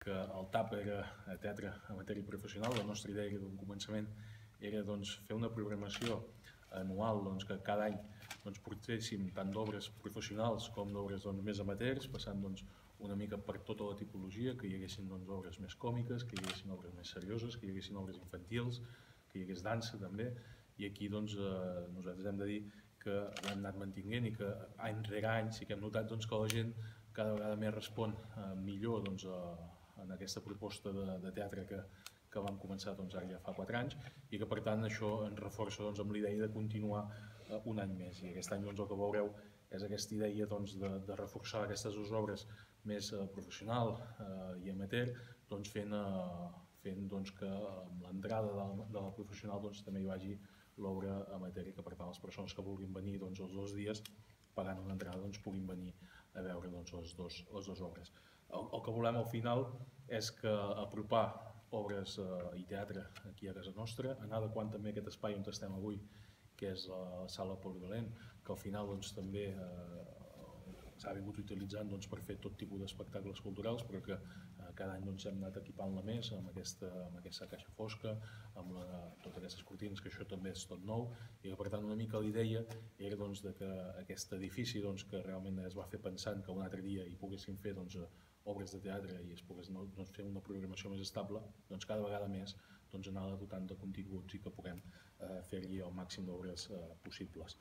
que el TAP era teatre amateur i professional. La nostra idea d'un començament era fer una programació anual que cada any portéssim tant d'obres professionals com d'obres més amateurs, passant una mica per tota la tipologia, que hi haguessin obres més còmiques, que hi haguessin obres més serioses, que hi haguessin obres infantils, que hi hagués dansa també, i aquí nosaltres hem de dir que ho hem anat mantinguent i que any rere any sí que hem notat que la gent cada vegada més respon millor en aquesta proposta de teatre que vam començar ara ja fa 4 anys, i que per tant això ens reforça amb la idea de continuar un any més. I aquest any el que veureu és aquesta idea de reforçar aquestes dues obres més professional i amateur, fent que amb l'entrada de la professional també hi vagi l'obra amateur, i que per tant les persones que vulguin venir els 2 dies pagant una entrada puguin venir a veure les dues obres. El que volem al final és que apropar obres i teatre aquí a casa nostra, anar adequant també aquest espai on estem avui, que és la sala polivalent, que al final també s'ha vingut utilitzant per fer tot tipus d'espectacles culturals, però que cada any hem anat equipant-la més amb aquesta caixa fosca, amb totes aquestes cortines, que això també és tot nou, i que per tant una mica la idea era que aquest edifici que realment es va fer pensant que un altre dia hi poguessin fer obres de teatre i es pogués fer una programació més estable, cada vegada més anar dotant de continguts i que puguem fer-hi el màxim d'obres possibles.